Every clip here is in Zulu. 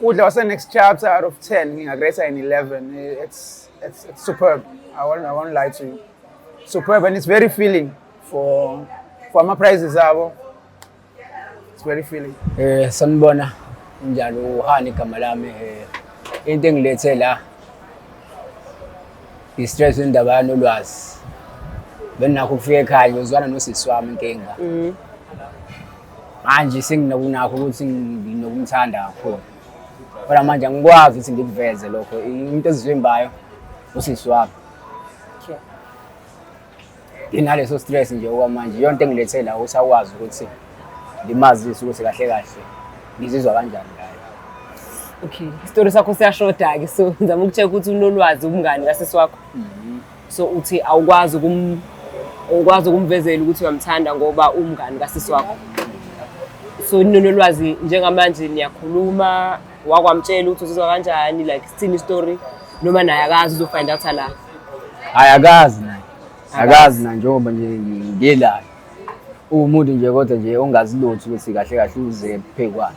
Udla was the next chapter out of 10. Ngingagrade in 11. It's superb. I won't lie to you. Superb, and it's very feeling for my prizes abo. It's very feeling. Sanibona njalo uhani igama lami into engilethe la i-stress indaba yanolwazi. Benakho ukufika ekhaya ngizwana nosisi wami inkinga. Manje senginakho ukuthi nginokumthanda kakhulu. Kodwa manje angikwazi ukuthi ngikuveze lokho. Into ezivimbayo usisi wami. Nginaleso stress nje okwamanje yonke engilethe la usakwazi ukuthi ngimazise ukuthi kahle kahle ngizizwa kanjani ngayo. Okay, isitori sakho siyashoda ke so ngizama ukucheck ukuthi unolwazi umngani kasisi wakho. So uthi awukwazi ukumvezela ukuthi uyamthanda ngoba umngani kasisi wakho. So ninolwazi njengamanje niyakhuluma wakwamtshela ukuthi uzizwa kanjani like sithini story noma naye akazi uzofind out la. Ayakazi naye. Akazi na njengoba nje ngila umuntu nje kodwa nje ongazi lutho ukuthi kahle kahle uze phekwana.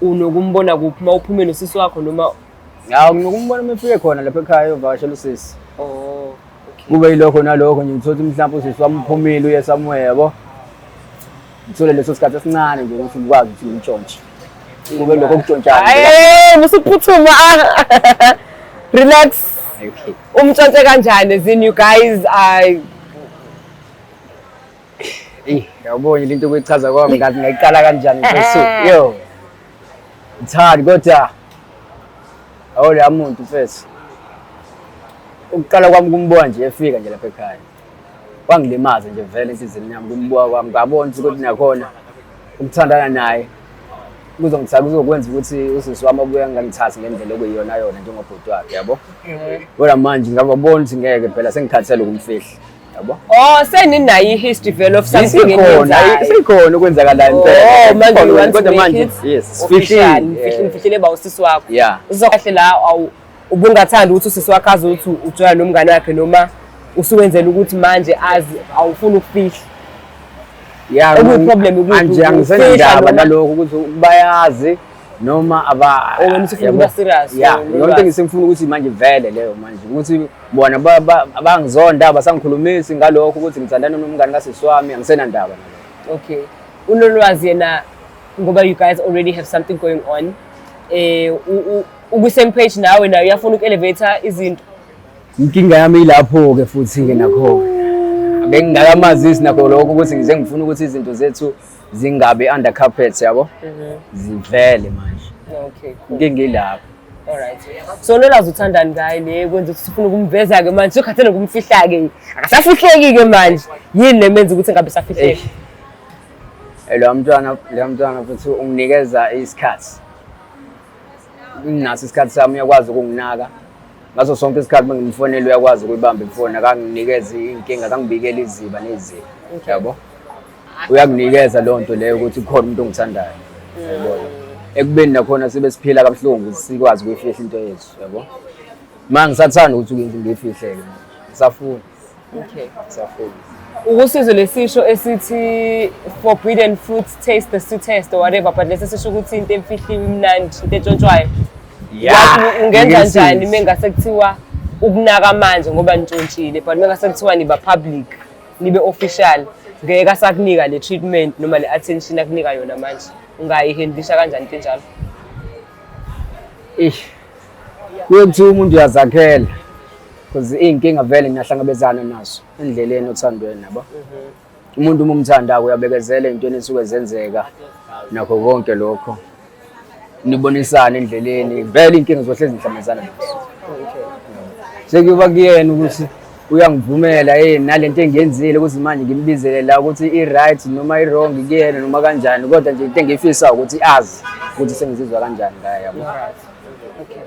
Unokumbona kuphi mawuphume nosisi wakho noma ya nginokumbona mefike khona lapha ekhaya ovakashela usisi. Oh, okay. Kube yilokho nalokho nje ngithothi mhlawumbe usisi wami uphumile uye somewhere yabo. Ngithole leso sikhathi esincane nje ukuthi ngikwazi ukuthi ngintshontshe. Kube lokho kuntshontshayo. Musiphuthuma. Relax. Okay. Umntshontshe kanjani zini you guys yabona into kwechaza kwami ngathi ngayiqala kanjani ngesu. Yo. Ngithandi kodwa awula umuntu first. Ukuqala kwami kumbona nje efika nje lapha ekhaya. Wangilimaza nje vele insizini yami kumbuka kwami ngabona ukuthi nakhona ukuthandana naye kuzokwenza ukuthi usisi wami abuye ngangithatha ngendlela okuyiyona yona njengobhuti wakhe yabo. Kodwa manje ngababona ukuthi ngeke phela sengikhathele ukumfihla yabo. Oh seninayo i-history vele of something sekhona ukwenzakala impela. Manje kodwa manje yes fihlile ba usisi wakho. Yeah. Uzokahle la ubungathanda ukuthi usisi wakho azi ukuthi ujoya nomngane wakhe noma usuwenzela ukuthi manje azi awufuni ukufihla. Yeah, problem manje angisenendaba nalokho ukuthi bayazi noma wena usifuna ukuba serious. Yeah, yonke ngisifuna ukuthi manje vele leyo manje ukuthi bona abangizonda basangikhulumisi ngalokho ukuthi ngithandana nomngane kasisi wami angisenandaba nalokho. Okay. Unolwazi yena ngoba you guys already have something going on. Uku-same page nawe nayo uyafuna uku-elevator izinto. Inkinga yami ilapho ke futhi ke nakho. Bengingakamazisi nakho lokho ukuthi ngize ngifuna ukuthi izinto zethu zingabe under carpet yabo. Zivele manje. Okay. Inkinga ilapho. Alright. So nolazi uthandani ngaye le kwenza ukuthi ufuna ukumveza ke manje sokhathele ukumfihla ke. Akasafihleki ke manje. Yini lemenza ukuthi ngabe safihleki? Le mntwana futhi unginikeza isikhathi. Nginaso isikhathi sami uyakwazi ukunginaka. Ngaso sonke isikhathi mengimfonela uyakwazi ukuyibamba ifoni akanginikeza inkinga akangibikela iziba neziba yabo. Uyakunikeza lonto leyo ukuthi khona umuntu ongithandayo yabo. Ekubeni nakhona sibe siphila kabuhlungu sikwazi ukuyifihla into yethu yabo. Manje ngisathanda ukuthi ngiyifihleke ngisafuna. Okay. Ngisafuna. Ukusizwe lesisho esithi forbidden fruits taste the sweetest or whatever but lesisho ukuthi into emfihliwe imnandi into entshontshwayo. Yeah. Ungenza njani mengase kuthiwa ukunaka manje ngoba ntshontshile but mengase kuthiwa niba public nibe official ngeke asakunika le treatment noma le attention akunika yona manje ungayihandlisha kanjani into enjalo? Kuthi umuntu uyazakhela because inkinga vele ngiyahlangabezana nazo endleleni othandweni nabo. Umuntu umthanda uyabekezela into esuke zenzeka nakho konke lokho. Nibonisana endleleni vele inkinga zohlezi nihlangabezana nazo. Sekuba kuyena ukuthi uyangivumela nalento engiyenzile ukuthi manje ngimbizele la ukuthi i-right noma i-wrong kuyena noma kanjani kodwa nje into engifisa ukuthi azi ukuthi sengizizwa kanjani ngaye yabo. Okay.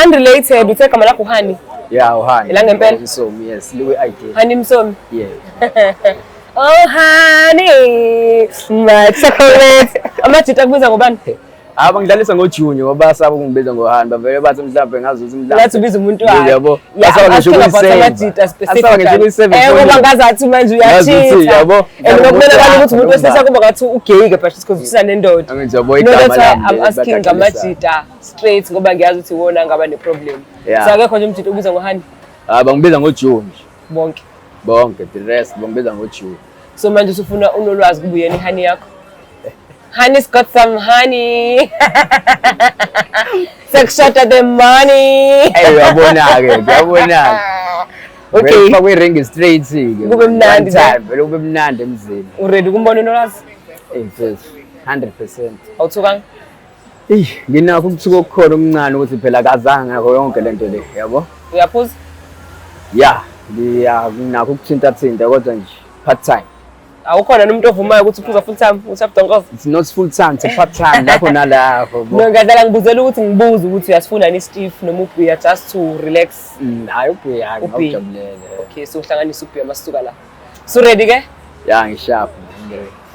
Unrelated uthe igama lakho Hani? Yeah, uHani. Ila ngempela? Msomi, yes, liwe ID. Hani Msomi? Yeah. Oh honey, my chocolate. Amajita kubiza ngobani? Abangidlalisa ngoJunior ngoba basaba ukungibiza ngoHani bavele bathi mhlawumbe ngazuthi mhlawumbe. Let's ubiza umuntu wakhe. Yabo. Asaba ngisho amajita specific. Ngoba ngazathi manje uyachitha. Yabo. Ngokumele kanje ukuthi umuntu wesilisa kuba ngathi ugay ke but because usina nendoda. Angijabo igama lami. I'm asking ngamajita straight ngoba ngiyazi ukuthi wona ngaba ne problem. So akekho nje umjita ubiza ngoHani. Bangibiza ngoJunior. Bonke. The rest bangibiza ngoJunior. So manje usufuna unolwazi kubuyena iHani yakho. Honey's got some honey. Sex shot at the money. Hey, uyabona. Okay. Fakwe ring straight ke. Kube mnandi vele kube mnandi emzini. Uready kumbona unolwazi? Yes, 100%. Awuthukanga? Nginakho ukuthuka okukhona omncane ukuthi phela kazange ngakho yonke lento le, yabo? Uyaphuza? Yeah, nginakho ukuthinta kodwa nje part time. Awukhona nomuntu ovumayo ukuthi uphuza full time usabudonkoza? It's not full time, it's part time lapho nalapho. Ngadala ngibuzela ukuthi ngibuze ukuthi uyasifuna ni Steve noma ubhiya just to relax. Hayi ubhiya ngijabulele. Okay, so uhlanganisa ubhiya masuka la. So ready ke? Yeah, ngisharp.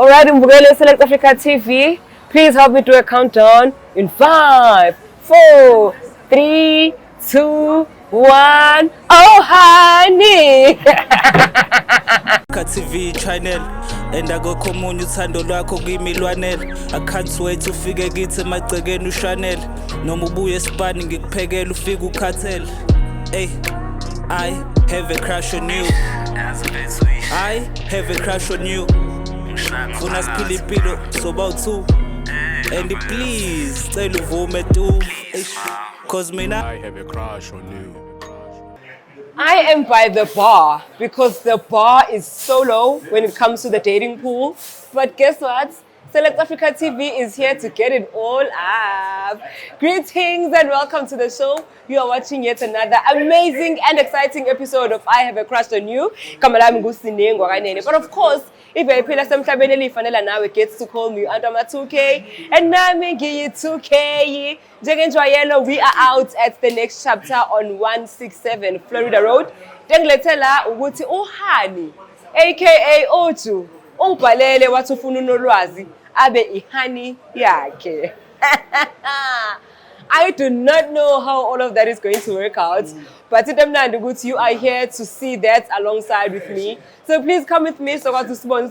Alright, mbukele Select Africa TV. Please help me do a countdown in 5, 4, 3, 2, 1. Oh honey. TV channel and akukho umunye uthando lwakho kimi lwanele. I can't wait ufike kithi emagcekeni uShanel noma ubuye esipani ngikuphekela ufike ukhathele. Hey, I have a crush on you. I have a crush on you. Funa siphila impilo soba u2 and please cela uvume tu cause mina I have a crush on you. I am by the bar because the bar is so low when it comes to the dating pool. But guess what? Select Africa TV is here to get it all up. Greetings and welcome to the show. You are watching yet another amazing and exciting episode of I Have a Crush on You. But of course, if you're a semhlabeni elifanele nawe gets to call me under my 2K and nami ngiyi 2K. Njengenjwayelo, we are out at the next chapter on 167 Florida Road. Dengilethela ukuthi uHani aka Oju ungibhalele wathi ufuna unolwazi abe iHani yakhe. I do not know how all of that is going to work out, but you are here to see that alongside with me. So please come with me so that to follow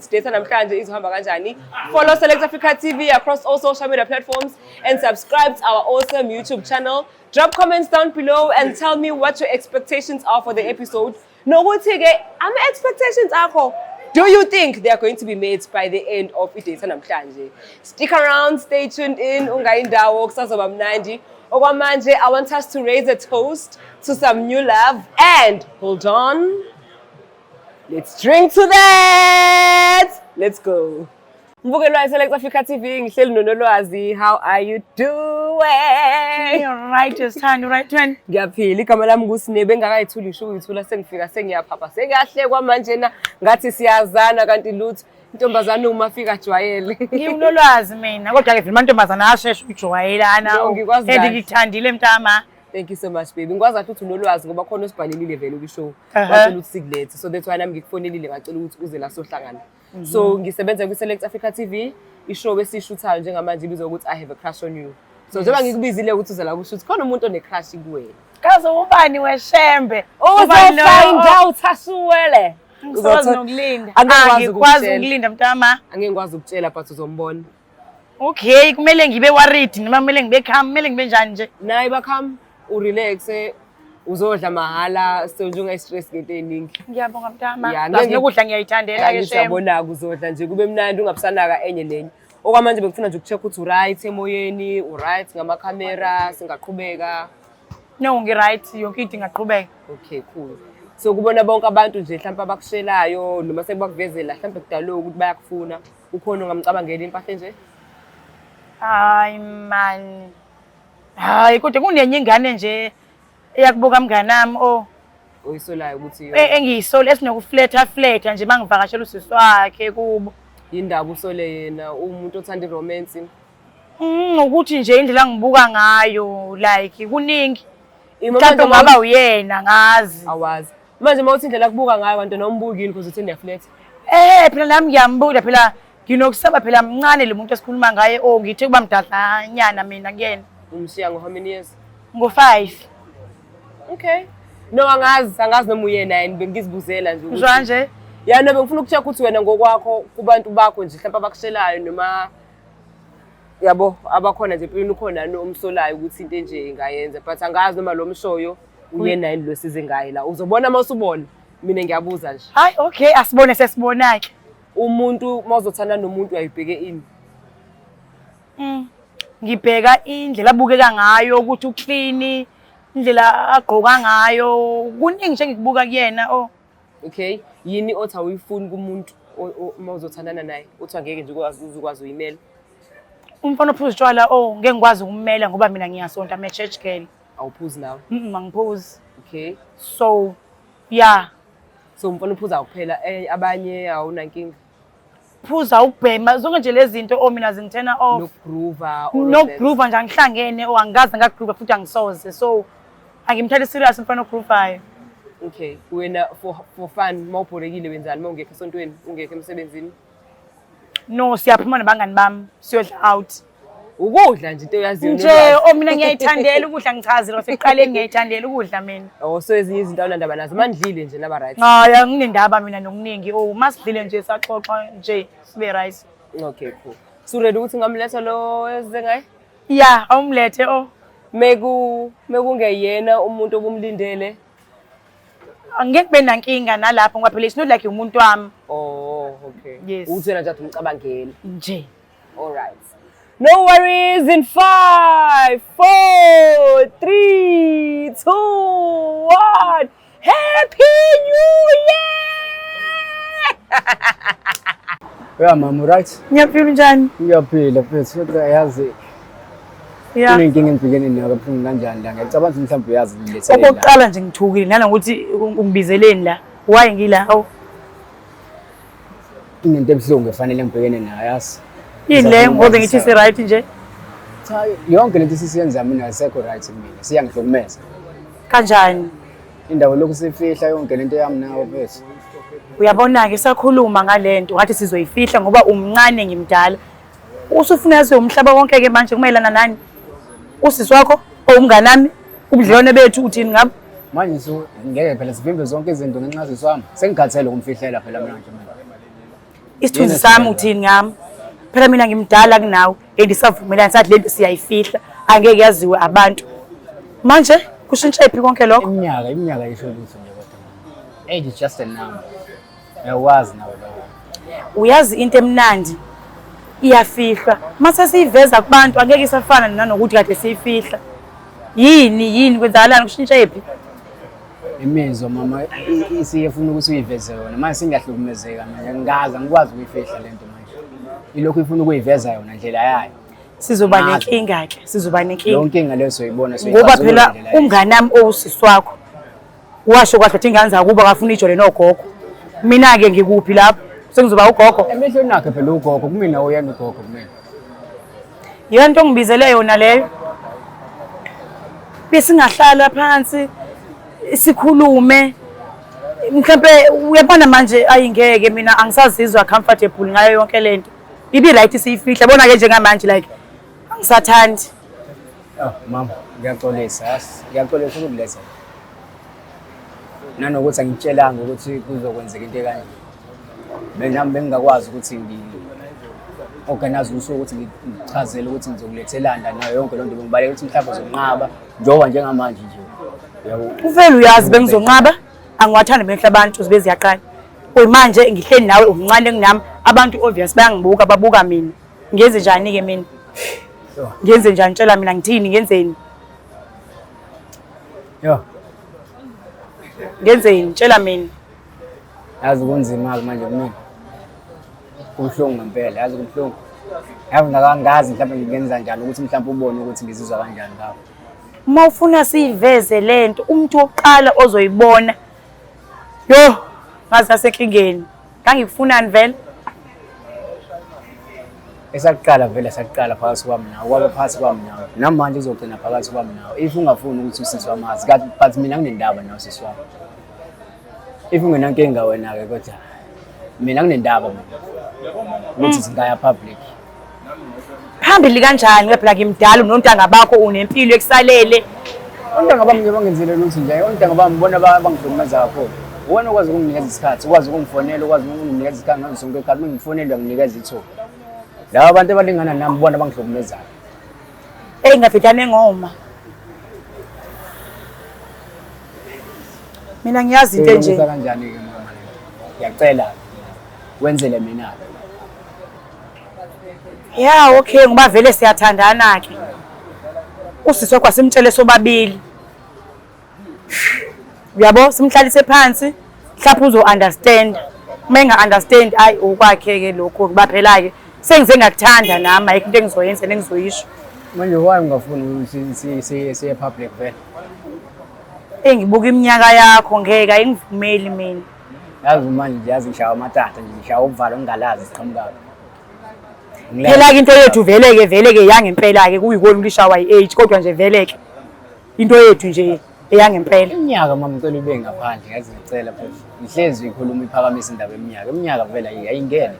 Select Africa TV across all social media platforms and subscribe to our awesome YouTube channel. Drop comments down below and tell me what your expectations are for the episode. No, expectations are. Do you think they are going to be made by the end of iData Namhlanje? Stick around, stay tuned in. Ungayindawo kusazoba mnandi. Okwamanje, I want us to raise a toast to some new love. And hold on. Let's drink to that. Let's go. Mbukelo Select Africa TV, ngihleli nonolwazi. How are you doing? You're right, Sithando, right when. Ngiyaphila igama lami nguSinebe engakayithuli isho uyithula sengifika sengiyaphapha sekahle kwamanje na ngathi siyazana kanti lutho intombazana uma fika ajwayele. Ngiwulolwazi mina kodwa ke vile amantombazana asheshe ukujwayelana. Ngikuthandile mntama. Thank you so much baby. Ngikwazi ukuthi unolwazi ngoba khona usibhalelile vele kwishow. Wacela ukuthi sikulethe. So that's why nami ngikufonelile ngacela ukuthi uze la sohlangana. So ngisebenza ku Select Africa TV, ishow esishuthayo njengamanje ibizwa ukuthi I Have a Crush on You. So njengoba ngikubizile ukuthi uze la kushuthi khona umuntu one crush kuwe. Kaze ubani weshembe? Find out asuwele. Uzozi nokulinda. Angikwazi ukulinda mntama. Angeke ngikwazi ukutshela but uzombona. Okay, kumele ngibe worried noma kumele ngibe calm, kumele ngibe njani nje? Nayi bakham urelax uzodla mahala sonjonga stress ngento eningi. Ngiyabonga mntama. Ngokudla ngiyayithandela ke shembe. Ngiyabona kuzodla nje kube mnandi ungabusanaka enye nenye. Okwamanje bekufuna nje ukucheck ukuthi right emoyeni, right ngama camera, singaqhubeka. No, ngi-right, yonke into ingaqhubeka. Okay, cool. So kubona bonke abantu nje mhlawumbe abakushelayo noma sebakuvezela mhlawumbe kudalo ukuthi bayakufuna. Ukhona ungamcabangela impahla nje? Hayi man. Hayi kodwa kunenye ingane nje eyakubuka mnganami oyisolayo ukuthi engiyisole esinokufletha nje mangivakashela usisi wakhe kubo. Yindaba usole yena umuntu othanda iromance. Ukuthi nje indlela ngibuka ngayo like kuningi. Mhlawumbe ngaba uyena ngazi. Awazi. Manje mawuthi indlela kubuka ngayo kanti nombuki yini because uthi niyafletha. Phela nami ngiyambuka phela nginokusaba phela mncane lo muntu esikhuluma ngaye ngithe kuba mdadlanyana mina kuyena. Umshiya ngo how many years? Ngo-5. Okay. No angazi noma uyena yini bengizibuzela nje ukuthi. Njanje? Ya no bengifuna ukucheck ukuthi wena ngokwakho kubantu bakho nje mhlawumbe abakushelayo noma yabo abakhona nje empilweni ukhona nomsolayo ukuthi into enje ingayenza but angazi noma lo mshoyo uyena yini lo size ngaye la uzobona masubona mina ngiyabuza nje. Hayi okay asibone sesibona ke. Umuntu mawuzothanda nomuntu uyayibheke ini? Ngibheka indlela abukeka ngayo ukuthi uclean, indlela agqoka ngayo, kuningi nje ngikubuka kuyena Okay, yini othi awuyifuni kumuntu mawuzothandana naye uthi angeke nje ukwazi uyimela? Umfana ophuza utshwala ngeke ngikwazi ukummela ngoba mina ngiyasonta I'm a church girl. Awuphuzi nawe? Angiphuzi. Okay. So yeah. So umfana uphuza kuphela abanye awunankinga? Phuza ukubhema zonke nje lezi zinto mina zingithena off. No-groover nje angihlangene angazi ngagroover futhi angisoze so angimthathe serious umfana ogroovayo. Okay, wena for fun mawubholekile wenzani mawungekho esontweni ungekho emsebenzini? No siyaphuma nabangani bami siyodla out. Ukudla nje into oyaziyo nje mina ngiyayithandela ukudla ngichazile sekuqaleni ngiyayithandela ukudla mina. So ezinye izinto awunandaba nazo mandlile nje naba right? Hayi nginendaba mina nokuningi masidlile nje saxoxa nje sibe right. Okay cool. So ready ukuthi ngamletha lo eze ngaye? Yeah awumlethe mekungeyena umuntu obumlindele. Angeke kube nankinga nalapho ngoba phela it's not like umuntu wami. Okay. Yes. Uthena nje umcabangeli. Nje. All right. No worries in 5, 4, 3, 2, 1. Happy New Year! Yeah, mama, right? Ngiyaphila njani? Ngiyaphila mfethu, kodwa yazi yeah. Inkinga empilweni nayo kabuhlungu kanjani la. Ngiyacabanga ukuthi mhlawumbe uyazi ngilethele. Okokuqala nje ngithukile nanokuthi ungibizeleni la. Why ngila? Into ebuhlungu efanele ngibhekene nayo yazi. Yini le ngoba ngithi si right nje? Cha, yonke lento sisiyenza mina ayisekho right mina. Siyangihlukumeza. Kanjani? Indawo lokhu sifihla yonke lento yami nawo mfethu. Uyabona ke sakhuluma ngalento ngathi sizoyifihla ngoba umncane ngimdala. Usufuna yazi umhlaba wonke ke manje kumayelana nani? Usisi wakho umngane nami ubudlelwane bethu uthini ngabo? Manje ngeke phela sivimbe zonke izinto ngenxa zeswami. Sengikhathele ukumfihlela phela mina nje mina. Isithunzi sami uthini ngami? Phela mina ngimdala kunawe endisavumelana sathi lento siyayifihla angeke yaziwe abantu. Manje kushintsha iphi konke lokho? Iminyaka isho lutho nje kodwa. Age is just a number. Uyawazi nawe lo. Uyazi into emnandi iyafihla. Mase siyiveza kubantu angeke isafana nanokuthi kade siyifihla. Yini kwenzakalani kushintsha iphi? Imizwa mama isiyefuna ukuthi uyiveze yona manje singahlukumezeka manje ngaza ngikwazi ukuyifihla lento manje. Ilokhu ifuna ukuyiveza yona ndlela yayo. Sizoba nenkinga ke, sizoba nenkinga. Yonke inkinga leyo soyibona soyichaza. Ngoba phela umngane nami owusisi wakho washo kwathi athi ingane zakuba akafuna ijole nogogo. Mina ke ngikuphi lapho? Sengizoba ugogo. Emehlweni nakhe phela ugogo kumina oyena ugogo kumina. Yona into ngibizele yona leyo. Bese ngahlala phansi sikhulume. Mhlawumbe uyabona manje ayingeke mina angisazizwa comfortable ngayo yonke lento. Ibi right siyifihla bona ke njengamanje like angisathandi. Mama ngiyaxolisa yasi ngiyaxolisa ukukuletha. Nanokuthi angitshelanga ukuthi kuzokwenzeka into ekanje. Mina bengingakwazi ukuthi organize usuku ukuthi ngichazele ukuthi ngizokulethelanda nayo yonke lonto bengibaleka ukuthi mhlawumbe uzonqaba njengoba njengamanje nje. Yabo. Uvela uyazi bengizonqaba angiwathanda benhle abantu uzibezi yaqala. Manje ngihleli nawe umncane kunami abantu obvious bayangibuka babuka mina. Ngenze njani ke mina? Ngenze njani tshela mina ngithini ngenzeni? Ngenzeni tshela mina. Yazi kunzima manje kumina. Kuhlungu ngempela yazi kuhlungu. Yazi ngakangazi mhlawumbe ngingenza njani ukuthi mhlawumbe ubone ukuthi ngizizwa kanjani ngawo. Uma ufuna siveze lento umuntu oqala ozoyibona ngazi asenkingeni ngangikufunani vele esaqala vele saqala phakathi kwami nawe kwaba phakathi kwami nawe namanje uzogcina phakathi kwami nawe if ungafuni ukuthi usisi wamazi kanti but mina nginendaba nawe sisi wami if ungenankinga wena ke kodwa mina nginendaba mina ukuthi singaya public. Phambili kanjani phela ngimdala unontanga bakho unempilo ekusalele. Ontanga bami ngibangenzile lutho nje. Ontanga bami bona bangihlukumeza kakhulu. Wona ukwazi ukunginikeza isikhathi, ukwazi ukungifonela, ukwazi ukunginikeza isikhathi ngazo sonke isikhathi ngifonela nginikeza ithuba. Laba abantu abalingana nami bona bangihlukumeza. Ngafitane ngoma. Mina ngiyazi into enje. Kanjani ke mama? Ngiyacela wenzele mina. Yeah, okay, ngoba vele siyathandana ke. Usiswe kwasimtshele sobabili. Uyabo simhlalise phansi, mhlawumbe uzo understand. Uma enga-understand ayi okwakhe ke lokho kuba phela ke sengize ngakuthanda nami ayikho into engizoyenza nengizoyisho. Manje why ungafuni ukuthi siye public vele? Ngibuka iminyaka yakho ngeke ayingivumeli mina. Yazi manje ngiyazi ngishaya amatata nje ngishaya ubuvalo ngingalazi siqhamuka. Phela ke into yethu vele ke yangempela ke kuyikona ulishawa i-age kodwa nje vele ke into yethu nje eyangempela. Iminyaka mama ngicela ube ngaphandle ngazi ngicela futhi. Ngihlezi ikhuluma iphakamisa indaba eminyaka. Iminyaka vele ayingene.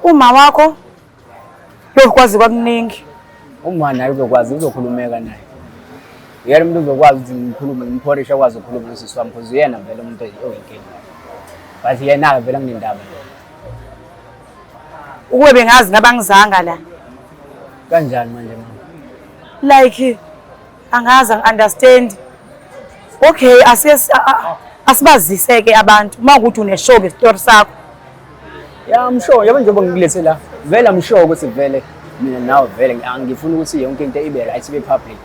Uma wakho lokwazi kwakuningi. Uma naye uzokwazi uzokhulumeka naye. Uyena umuntu uzokwazi ukuthi ngikhulume ngimporisha kwazi ukukhuluma nosisi wami because uyena vele umuntu oyinkinga. Bathi yena vele nginendaba. Ukube bengazi ngabangizanga la. Kanjani manje mama? Like angazi understand. Okay, asibaziseke abantu. Uma ukuthi uneshow ngestory sakho. Yeah, I'm sure. Yabo njengoba ngikulethe la. Vele I'm sure ukuthi vele mina nawe vele angifuni ukuthi yonke into ibe right ibe public.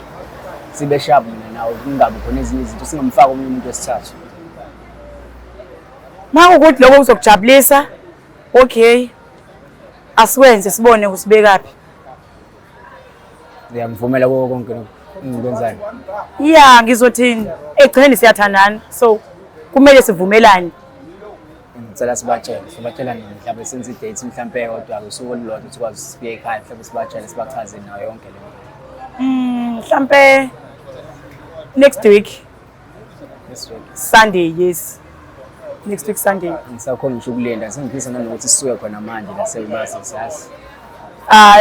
Sibe sharp mina nawe kungabi khona ezinye izinto singamfaka omunye umuntu wesithathu. Uma ukuthi lokho kuzokujabulisa, okay. Asiwenze sibone usibekaphi. Ngiyamvumela konke ngikwenzayo. Yeah, ngizothini? Egcineni siyathandana. So kumele sivumelane. Ngicela sibatshela nini mhlawumbe senze date mhlawumbe kodwa usuku olulodwa ukuthi kwazi sibuye ekhaya mhlawumbe sibatshele sibachaze nayo yonke le. Mhlawumbe next week. This week. Sunday, yes. Next week Sunday. Ngisakhona ngisho ukulinda sengifisa nanokuthi sisuke khona manje lasebase siyasi.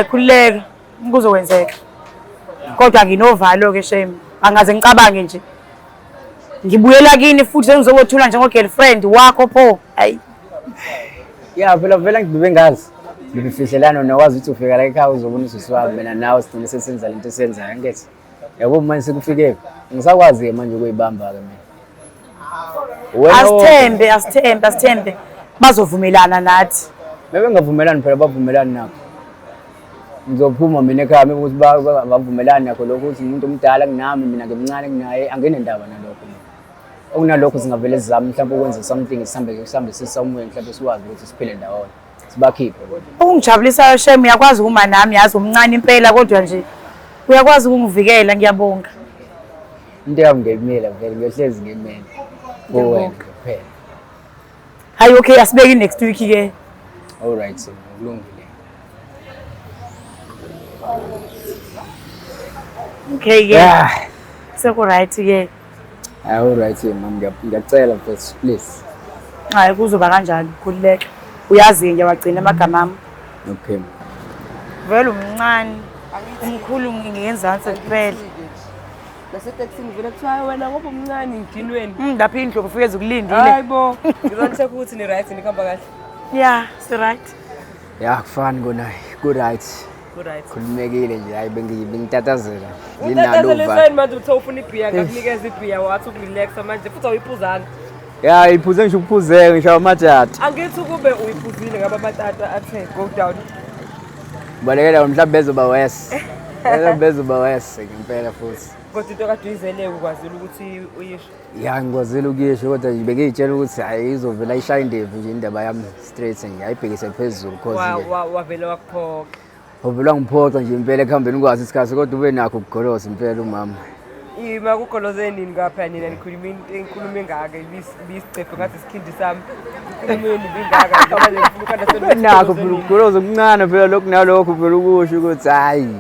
Khulileka kuzokwenzeka. Kodwa nginovalo ke shame. Angaze ngicabange nje. Ngibuyela kini futhi sengizokuthula njengo girlfriend wakho pho. Hayi. Yeah, vela ngibe ngazi. Ngibifihlelana nokwazi ukuthi ufika la ekhaya uzobona usisi wami mina nawe sigcine sesenza lento esenzayo ngithi. Yabo manje sekufike. Ngisakwazi manje ukuyibamba ke mina. Asithembe bazovumelana nathi. Bebe ngavumelani phela bavumelani nakho. Ngizophuma mina ekhaya ukuthi bavumelani nakho lokho ukuthi umuntu omdala kunami mina ngimncane kunaye angene ndaba nalokho. Okunalokho singavele sizame mhlawumbe ukwenza something sihambe sisamuye mhlawumbe sikwazi ukuthi siphile ndawonye. Sibakhiphe. Ungijabulisayo shame uyakwazi uma nami yazi umncane impela kodwa nje uyakwazi ukungivikela ngiyabonga. Into yami ngiyimela vele ngiyohlezi ngimela. Kuwena kuphela. Hayi okay asibeki next week ke. All right so kulungile. Okay yeah. Seko right ke. All right mama ngiyacela first please. Hayi kuzoba kanjani khulileka. Uyazi ngiyawagcina amagama ami. Okay. Vele umncane umkhulu ngiyenzansi kuphela. Naseteksini vele kuthiwa wena ngoba umncane ngidinweni. Lapha indlovu ufike ukulindile. Hayibo, ngizonitshela ukuthi ni right nikhamba kahle. Yeah, si right. Yeah, kufani kunayi. Ku right. Ku right. Khulumekile nje hayi bengitatazela. Nginalo manje uthi ufuna ibhiya ngakunikeza ibhiya wathi ukurelaxa manje futhi awuyiphuzanga. Yeah, iphuze ngisho ukuphuzeka ngishawa amatata. Angithi kube uyiphuzile ngaba amatata athe go down. Balekela mhlawumbe bezoba wese. Bezoba wese ngempela futhi. Kodwa into kade uyizele ukwazile ukuthi uyisho. Yeah, ngikwazile ukuyisho kodwa bengiyitshela ukuthi hayi izovela ishaya indevu nje indaba yami straight nje ayibhekise phezulu cause wavela wakuphoqa. Wavela ngiphoqa nje impela ekhambeni kwazi isikhathi kodwa ube nakho ukugoloza impela umama. Ima kugoloze nini ngapha nina nikhuluma engaka ibisicephe ngathi isikhindi sami. Ikhulumeni bingaka manje ngifuna ukanda selwe. Nakho phela ukugoloza okuncane phela lokhu nalokho phela ukusho ukuthi hayi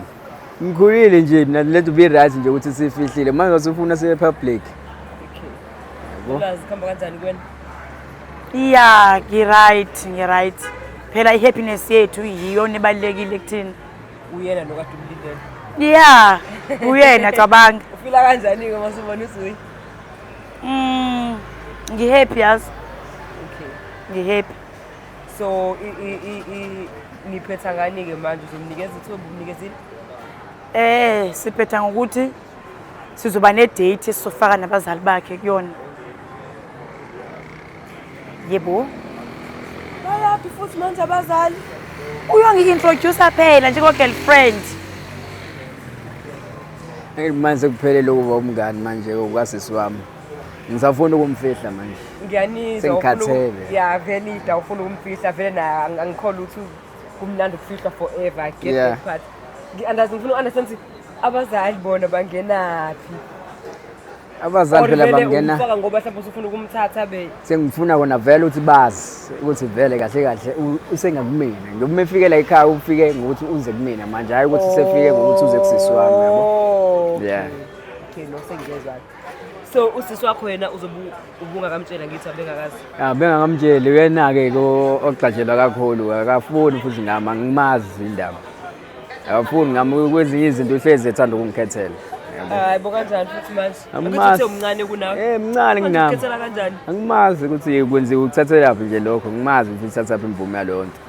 ngikhulile nje mina lethu be right nje ukuthi sifihlile manje usufuna sibe public. Ulazi khamba kanjani kwena? Yeah, ngi right. phela i-happiness yethu yiyona ebalulekile kuthina. Uyena lo kade umlindele. Yeah, uyena cabanga. Ufila kanjani-ke uma usubona uZuyi? Ngi-happy yazi. Okay. Ngi-happy. So niphetha ngani-ke manje uzomnikeza ithuba umnikezile? Siphetha ngokuthi sizoba ne-date esizofaka nabazali bakhe kuyona. Yebo. Bayaphi futhi manje abazali? Uyongi-introduce phela njengogirlfriend. Manje kuphelele ukuba umngani manje okwasisi wami. Ngisafuna ukumfihla manje. Ngiyanizwa Sengikhathele. Ya vele ida ufuna ukumfihla vele na angikholwa ukuthi kumnandi ukufihla forever. Get that part. Ngifuna ukunderstand ukuthi abazali bona bangenaphi. Abazali phela bangena. Ufaka ngoba mhlawumbe usufuna ukumthatha be. Sengifuna kona vele ukuthi bazi ukuthi vele kahle usengakumina. Ngoba mefikela ekhaya ufike ngokuthi uze kumina manje hayi ukuthi usefike ngokuthi uze kusisi wami yabo. Yeah. Okay, no sengiyezwa. So usisi wakho yena ubunga kamtshela ngithi abengakazi. Bengakamtsheli wena ke ogxajelwa kakhulu akafuni futhi nami angimazi indaba. Akafuni ngami kwezinye izinto uhlezi ethanda ukungikhethela. Hayibo kanjani futhi manje? Ukuthi umncane kunawe. Mncane kunami. Ukhethela kanjani? Angimazi ukuthi kwenziwa ukuthathelaphi nje lokho. Ngimazi ukuthi uthathaphi imvume yalonto.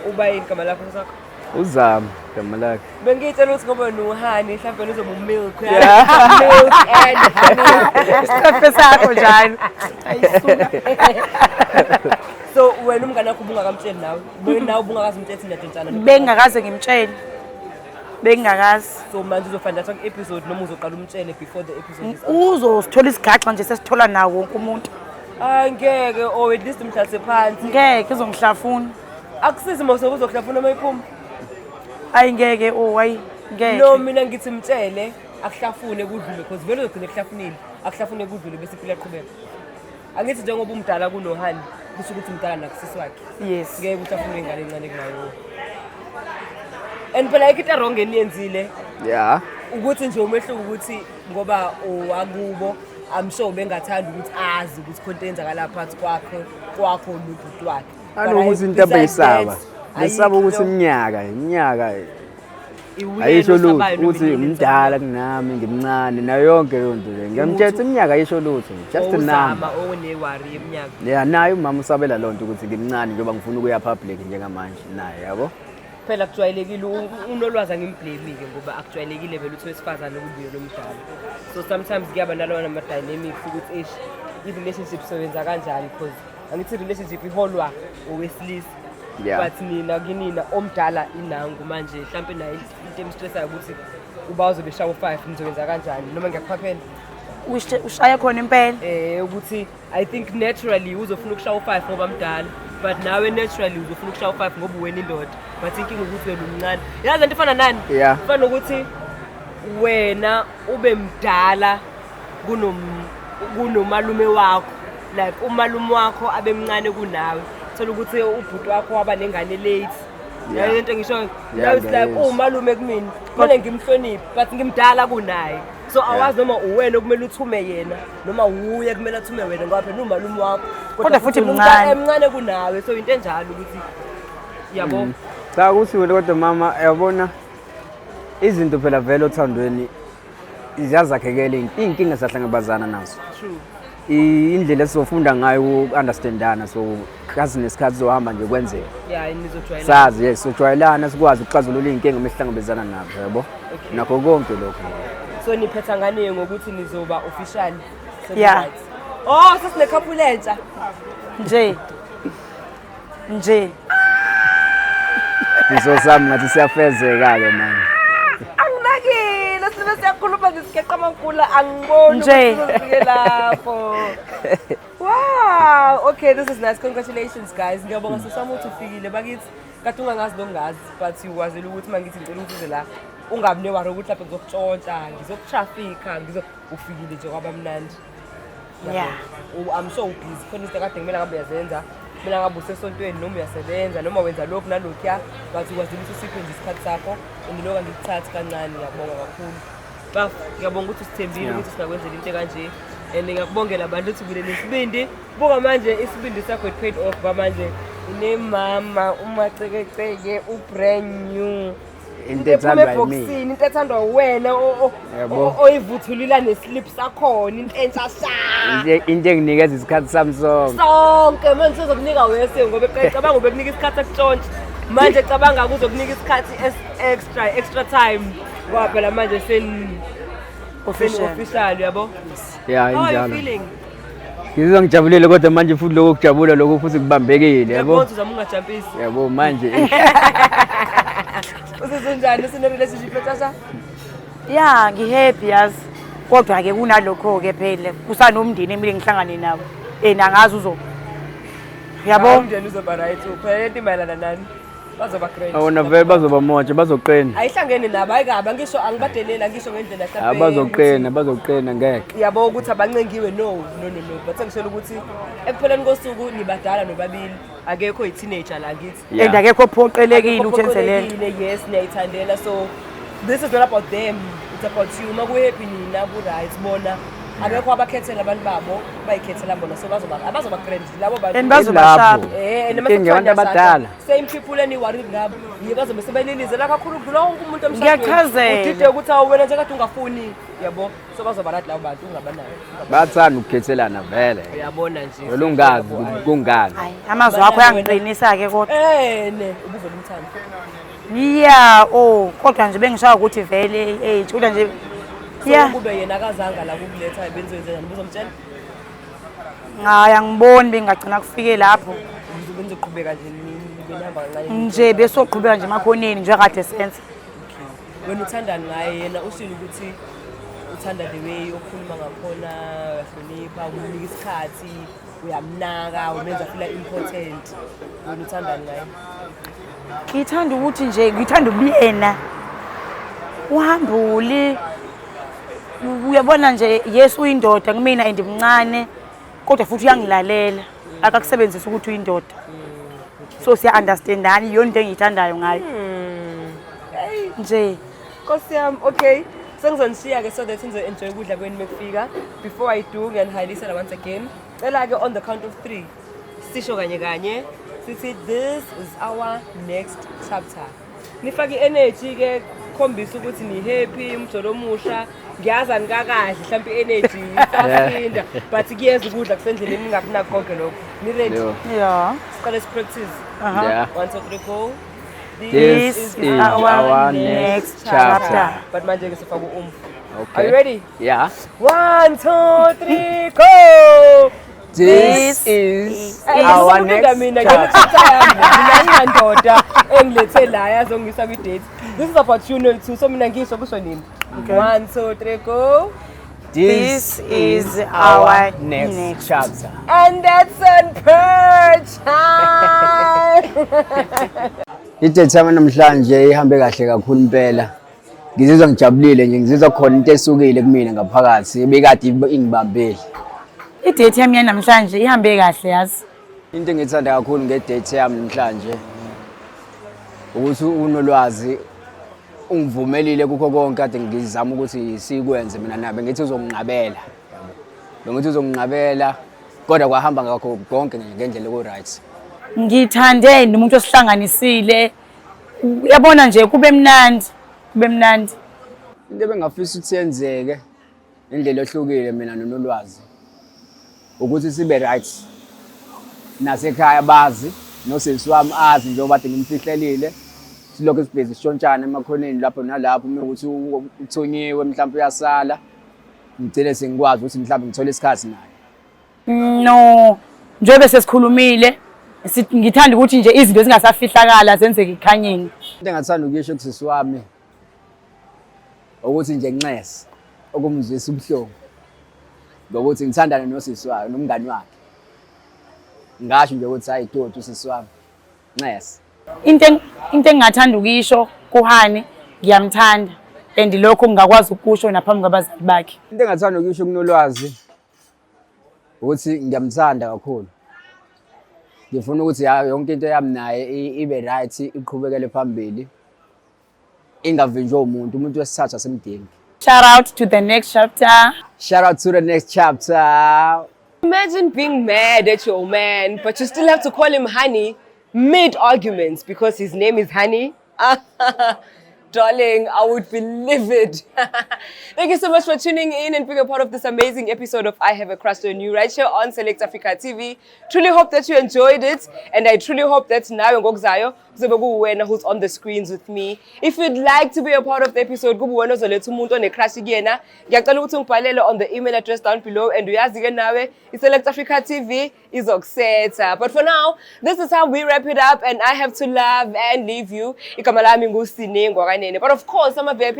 Uba yini igama lakho sakho? Uzama igama lakhe. Bengitshela ukuthi ngoba noHani mhlawumbe uzoba umilk. Milk and honey. Isiqephe sakho njalo. So wena umngane wakho ubunga kamtsheli nawe. Wena ubungakazi umtsheli niyadentshana. Bengingakaze ngimtshele. Bengingakazi. So manje uzofanda sonke episode noma uzoqala umtshele before the episode is Uzosithola isigaxa nje sesithola nawo wonke umuntu. Ngeke or at least umhlalise phansi. Ngeke izongihlafuna. Akusizi mase uzokuhlafuna mayiphuma. Hayi ngeke hayi ngeke. No mina ngithi mtshele akuhlafune kudlule because vele uzogcina kuhlafunile. Akuhlafune kudlule bese impilo yaqhubeka. Angithi njengoba umdala kunoHani kusho ukuthi umdala nakusisi wakhe. Yes. Ngeke uhlafune ingane encane kunayo. And phela ikho into wrong eniyenzile. Yeah. Ukuthi nje umehluko ukuthi ngoba owakubo I'm sure bengathanda ukuthi azi ukuthi konke enzakala phansi kwakho nobhuti wakhe. Anokuthi into abayisaba. Besaba ukuthi iminyaka ayisho lutho ukuthi umdala kunami ngimncane nayo yonke yonto le. Ngiyamthetha iminyaka ayisho lutho. Just a number. Onewari yeminyaka. Yeah, naye umama usabela lonto ukuthi ngimncane njengoba ngifuna ukuya public njengamanje naye yabo. Phela akujwayelekile unolwazi angimblame-ke ngoba akujwayelekile vele uthi wesifazane kubuye lomdala. So sometimes kuyaba nalona ama dynamics ukuthi i-relationship soyenza kanjani because angithi relationship iholwa owesilisa. Yeah. But nina kinina omdala inangu manje mhlambe nayo into emstressayo ukuthi uba uzobe shawo 5 nizowenza kanjani noma ngiyakuphaphela. Ushaya khona impela. Ukuthi I think naturally uzofuna ukushawa 5 ngoba mdala. But nawe naturally uzofuna ukushawa 5 ngoba wena indoda. But thinking ukuthi wena umncane. Yazi into ifana nani? Yeah. Ifana ukuthi wena ube mdala kunomalume wakho. Like umalume wakho abemncane kunawe. Thola ukuthi ubhuti wakho waba nengane late. Yayo into ngisho now it's like umalume kumina. Kumele ngimhloniphe but ngimdala kunaye. So awazi noma uwena kumele uthume yena noma uye kumele athume wena ngoba phela umalume wakho. Kodwa futhi mncane. Emncane kunawe so into enjalo ukuthi yabo. Cha ukuthi wena kodwa mama yabona izinto phela vele othandweni iyazakhekela inkinga sahlangabezana nazo. True. Indlela esizofunda ngayo uunderstandana so kazi nesikhathi zohamba nje kwenzeka. Yeah, nizojwayelana. Sazi yes sojwayelana sikwazi ukuxazulula inkinga mesihlangabezana nazo yabo. Nakho konke lokho. So niphetha ngani ngokuthi nizoba official? Yeah. Oh, sesine couple entsha. Nje. Ngizosami ngathi siyafezeka ke manje. Anginakile sibe siyakhuluma ngisigeqa amankulu angiboni ukuthi lapho. Wow, okay, this is nice. Congratulations guys. Ngiyabonga sisama ukuthi ufikile bakithi. Kade ungangazi longazi but ukwazela ukuthi mangithi ngicela ukuthi uze la ungabi newari ukuthi lapho ngizokutshontsha, ngizokutrafficka, ufikile nje kwabamnandi. Yeah. I'm so busy. Khona izinto kade kumele ngabe uyazenza. Mina ngabe usesontweni noma uyasebenza noma wenza lokhu nalokhuya but ukwazile ukuthi usiphe nje isikhathi sakho ngiloka ngikuthatha kancane. Ngiyabonga kakhulu. Baf, ngiyabonga ukuthi usithembile ukuthi singakwenzela into kanje. And ngiyakubongela abantu ukuthi kule nesibindi buka manje isibindi sakho it paid off manje Mama umacekeceke brand new. Into ethandwa yimi. Ebhokisini into ethandwa wena Yabo. oyivuthulila neslip sakhona into entsha sha. Into enginikeza isikhathi sami sonke. Sonke manje sizokunika wese ngoba ecabanga ubekunika isikhathi ekutshontsha. Manje ecabanga kuzokunika isikhathi extra time. Ngoba phela manje official yabo. Yeah, How are you injalo. feeling? Ngizizwa ngijabulile kodwa manje futhi lokho kujabula lokho futhi kubambekile yabo. Yabo uzama ungajampisi. Yabo manje. Usizonjani sine relationship etasha? Ya ngihappy yazi. Kodwa ke kunalokho ke phela kusanomndeni emile ngihlangane nabo. Nangazi uzo. Yabo? Umndeni uzoba right uphela into imayelana nani? Bazoba great. Awona vele bazoba moja bazoqina. Ayihlangene nabo ayikabi ngisho angibadelela ngisho ngendlela mhlawumbe. Bazoqina ngeke. Yabo ukuthi abancengiwe no. But ngishela ukuthi ekupheleni kosuku nibadala nobabili akekho i-teenager la ngithi. And akekho ophoqelekile ukuthenzelela. Yes niyayithandela so this is not about them, it's about you. Makuhappy nina ku right bona abekho abakhethela abantu babo bayikhethela bona so abazoba grand labo bantu. And bazoba sharp. Ngingabantu abadala. Same people eni worried ngabo yibo bazobe sebelilizela kakhulu kudlula wonke umuntu emhlabeni. Ngiyachazela. Udide ukuthi awuwena nje kade ungafuni yabo so bazoba right labo bantu ungabanayo. Bathanda ukukhethelana vele. Uyabona nje. Vele ungazi kungani. Hayi amazwi akho yangiqinisa ke kodwa. Ubuvela umthando. Yeah, kodwa nje bengishaya ukuthi vele age kodwa nje Yeah. Kube yena akazanga la kukuletha benzoyenzani uzomtshela? Hayi angiboni bengagcina kufike lapho. Benzoqhubeka nje benihamba kancane. Nje besoqhubeka nje emakhoneni nje kade senze. Wena uthandani ngaye yena ushilo ukuthi uthanda the way okhuluma ngakhona, uyahlonipha, umunika isikhathi, uyamnaka, umenza feel important. Wena uthandani ngaye? Ngithanda ukuthi nje ngithanda ubuyena. Uhambule. Uyabona nje yes uyindoda kumina andimncane kodwa futhi uyangilalela akakusebenzisa ukuthi uyindoda so siya understandani yona into engiyithandayo ngayo nje Nkosi yami okay sengizonishiya ke so that enjoy ukudla kweni mekufika before I do ngiyanihayisela once again cela ke on the count of 3 sisho kanye sithi this is our next chapter nifake energy ke khombisa ukuthi ni happy umjolo omusha ngiyaza nikakahle mhlawumbe energy isasinda but kuyeza ukudla kusendleleni ningakunaki konke lokho ni ready yeah siqale practice Yeah. 1 2 3 go This is our next chapter. but manje ke sifaka umfu Okay. are you ready Yeah. 1 2 3 go This is our next mina chapter. mina ndoda engilethe la yazongisa kwi date this is about you too so mina ngisho kusho nini 1 2 3 go This is our next chapter. and that's on purge Idate yami namhlanje ihambe kahle kakhulu impela. Ngizizwa ngijabulile nje ngizizwa khona into esukile kumina ngaphakathi ebekade ingibambele. idate yami namhlanje ihambe kahle yazi Into engithanda kakhulu ngedate yami namhlanje ukuthi unolwazi ungivumelile kukho konke kade ngizama ukuthi sikwenze mina nabe ngithi uzonginqabela yabo. Bengithi uzonginqabela kodwa kwahamba ngakho konke ngendlela eku right. ngithande nomuntu osihlanganisile uyabona nje kube mnandi Into ebengafisa ukuthi yenzeke indlela ehlukile mina nonolwazi ukuthi sibe right nasekhaya bazi nosisi wami azi njengoba kade ngimfihlelile silokho sibhezi sishontshana emakhoneni lapho nalapho uma ukuthi uthonyiwe mhlawumbe uyasala ngicela sengikwazi ukuthi mhlawumbe ngithole isikhathi naye. no njengoba sesikhulumile sithi ngithanda ukuthi nje izinto ezingasafihlakala zenzeke ikhanyeni Into engathanda ukuyisho kusisi wami ukuthi nje nxese okumzwisa ubuhlungu ngokuthi ngithandana nosisi wakhe nomngani wakhe. Ngasho nje ukuthi hayi doti usisi wami nxese. into engingathanda ukisho kuHani ngiyamthanda and lokho ngingakwazi ukusho naphambi kwabazali bakhe Into engathanda ukuyisho kunolwazi ukuthi ngiyamthanda kakhulu. Ngifuna ukuthi yonke into yami naye ibe right iqhubekele phambili. Ingavinjwa umuntu wesithathu asemdingi. shout out to the next chapter Shout out to the next chapter. imagine being mad at your man but you still have to call him honey mid-arguments because his name is Honey. Darling, I would be livid. Thank you so much for tuning in and being a part of this amazing episode of I Have a Crush on You right here on Select Africa TV. Truly hope that you enjoyed it, and I truly hope that now who's on the screens with me. If you'd like to be a part of the episode, on the email address down below, and we ask again now, Select Africa TV is Oxeta. But for now, this is how we wrap it up, and I have to love and leave you. But of course, some of the VIP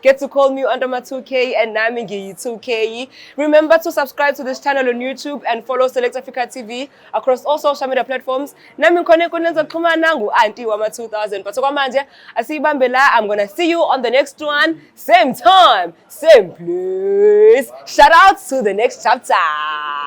get to call me under my 2K and Namingi 2K. Remember to subscribe to this channel on YouTube and follow Select Africa TV across all social media platforms. Nami Kuma Nangu Auntie Wama 2000. But so manje, I'm gonna see you on the next one. Same time, same place. Shout out to the next chapter.